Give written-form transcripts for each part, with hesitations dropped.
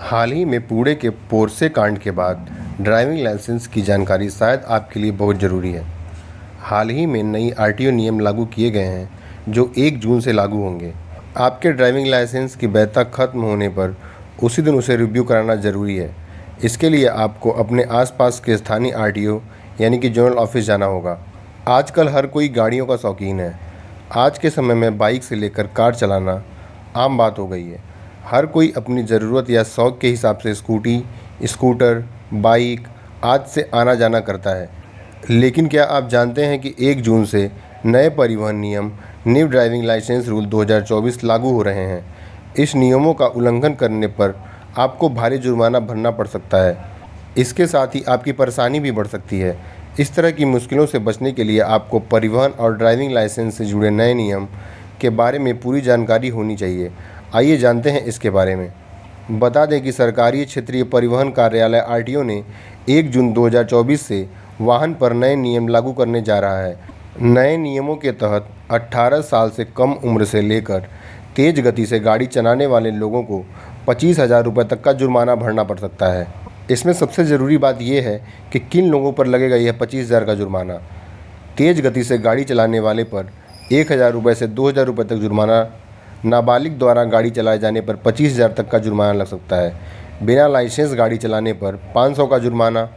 हाल ही में पुणे के पोरसे कांड के बाद ड्राइविंग लाइसेंस की जानकारी शायद आपके लिए बहुत ज़रूरी है। हाल ही में नई आरटीओ नियम लागू किए गए हैं जो 1 जून से लागू होंगे। आपके ड्राइविंग लाइसेंस की वैधता खत्म होने पर उसी दिन उसे रिव्यू कराना ज़रूरी है। इसके लिए आपको अपने आसपास के स्थानीय आरटीओ यानी कि जोनल ऑफिस जाना होगा। आजकल हर कोई गाड़ियों का शौकीन है। आज के समय में बाइक से लेकर कार चलाना आम बात हो गई है। हर कोई अपनी ज़रूरत या शौक़ के हिसाब से स्कूटी, स्कूटर, बाइक आदि से आना जाना करता है। लेकिन क्या आप जानते हैं कि 1 जून से नए परिवहन नियम न्यू ड्राइविंग लाइसेंस रूल 2024 लागू हो रहे हैं। इस नियमों का उल्लंघन करने पर आपको भारी जुर्माना भरना पड़ सकता है। इसके साथ ही आपकी परेशानी भी बढ़ सकती है। इस तरह की मुश्किलों से बचने के लिए आपको परिवहन और ड्राइविंग लाइसेंस से जुड़े नए नियम के बारे में पूरी जानकारी होनी चाहिए। आइए जानते हैं इसके बारे में। बता दें कि सरकारी क्षेत्रीय परिवहन कार्यालय आरटीओ ने 1 जून 2024 से वाहन पर नए नियम लागू करने जा रहा है। नए नियमों के तहत 18 साल से कम उम्र से लेकर तेज़ गति से गाड़ी चलाने वाले लोगों को 25,000 रुपये तक का जुर्माना भरना पड़ सकता है। इसमें सबसे ज़रूरी बात यह है कि किन लोगों पर लगेगा यह 25,000 का जुर्माना। तेज़ गति से गाड़ी चलाने वाले पर 1,000 रुपये से 2,000 रुपये तक जुर्माना, नाबालिग द्वारा गाड़ी चलाए जाने पर 25,000 तक का जुर्माना लग सकता है। बिना लाइसेंस गाड़ी चलाने पर 500 का जुर्माना,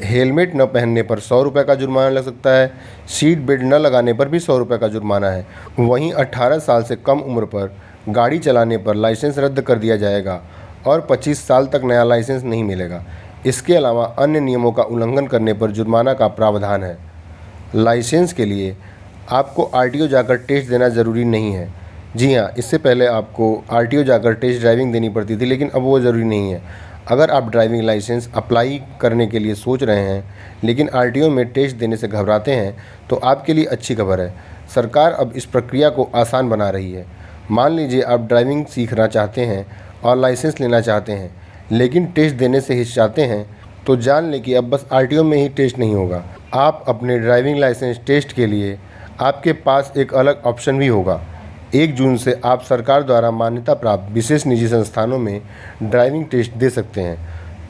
हेलमेट न पहनने पर 100 रुपये का जुर्माना लग सकता है। सीट बेल्ट न लगाने पर भी 100 रुपये का जुर्माना है। वहीं 18 साल से कम उम्र पर गाड़ी चलाने पर लाइसेंस रद्द कर दिया जाएगा और 25 साल तक नया लाइसेंस नहीं मिलेगा। इसके अलावा अन्य नियमों का उल्लंघन करने पर जुर्माना का प्रावधान है। लाइसेंस के लिए आपको आरटीओ जाकर टेस्ट देना ज़रूरी नहीं है। जी हाँ, इससे पहले आपको आरटीओ जाकर टेस्ट ड्राइविंग देनी पड़ती थी, लेकिन अब वो ज़रूरी नहीं है। अगर आप ड्राइविंग लाइसेंस अप्लाई करने के लिए सोच रहे हैं लेकिन आरटीओ में टेस्ट देने से घबराते हैं तो आपके लिए अच्छी खबर है। सरकार अब इस प्रक्रिया को आसान बना रही है। मान लीजिए आप ड्राइविंग सीखना चाहते हैं और लाइसेंस लेना चाहते हैं लेकिन टेस्ट देने से हिचकिचाते हैं, तो जान लें कि अब बस आरटीओ में ही टेस्ट नहीं होगा। आप अपने ड्राइविंग लाइसेंस टेस्ट के लिए आपके पास एक अलग ऑप्शन भी होगा। 1 जून से आप सरकार द्वारा मान्यता प्राप्त विशेष निजी संस्थानों में ड्राइविंग टेस्ट दे सकते हैं।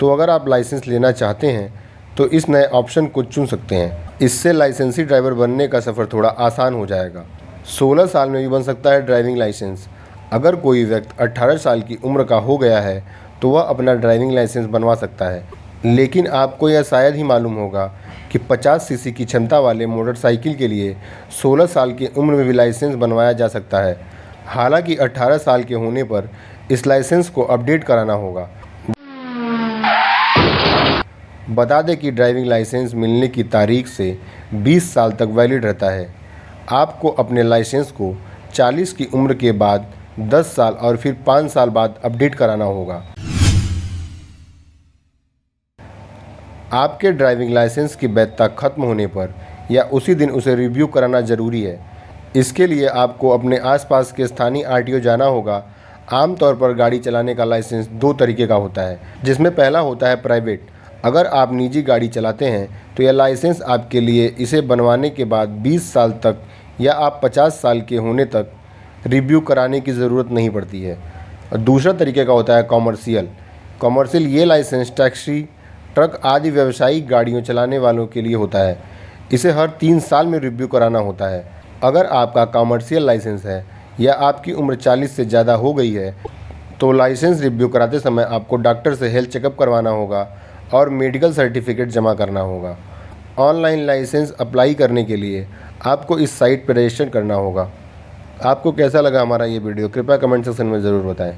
तो अगर आप लाइसेंस लेना चाहते हैं तो इस नए ऑप्शन को चुन सकते हैं। इससे लाइसेंसी ड्राइवर बनने का सफ़र थोड़ा आसान हो जाएगा। 16 साल में भी बन सकता है ड्राइविंग लाइसेंस। अगर कोई व्यक्ति 18 साल की उम्र का हो गया है तो वह अपना ड्राइविंग लाइसेंस बनवा सकता है। लेकिन आपको यह शायद ही मालूम होगा कि 50 सीसी की क्षमता वाले मोटरसाइकिल के लिए 16 साल की उम्र में भी लाइसेंस बनवाया जा सकता है। हालांकि 18 साल के होने पर इस लाइसेंस को अपडेट कराना होगा। बता दें कि ड्राइविंग लाइसेंस मिलने की तारीख से 20 साल तक वैलिड रहता है। आपको अपने लाइसेंस को 40 की उम्र के बाद 10 साल और फिर 5 साल बाद अपडेट कराना होगा। आपके ड्राइविंग लाइसेंस की वैधता खत्म होने पर या उसी दिन उसे रिव्यू कराना ज़रूरी है। इसके लिए आपको अपने आसपास के स्थानीय आरटीओ जाना होगा। आमतौर पर गाड़ी चलाने का लाइसेंस 2 तरीके का होता है, जिसमें पहला होता है प्राइवेट। अगर आप निजी गाड़ी चलाते हैं तो यह लाइसेंस आपके लिए इसे बनवाने के बाद 20 साल तक या आप 50 साल के होने तक रिव्यू कराने की ज़रूरत नहीं पड़ती है। और दूसरा तरीके का होता है कॉमर्शियल। ये लाइसेंस टैक्सी, ट्रक आदि व्यावसायिक गाड़ियों चलाने वालों के लिए होता है। इसे हर 3 साल में रिव्यू कराना होता है। अगर आपका कॉमर्शियल लाइसेंस है या आपकी उम्र 40 से ज़्यादा हो गई है तो लाइसेंस रिव्यू कराते समय आपको डॉक्टर से हेल्थ चेकअप करवाना होगा और मेडिकल सर्टिफिकेट जमा करना होगा। ऑनलाइन लाइसेंस अप्लाई करने के लिए आपको इस साइट पर रजिस्टर करना होगा। आपको कैसा लगा हमारा ये वीडियो, कृपया कमेंट सेक्शन में ज़रूर बताएं।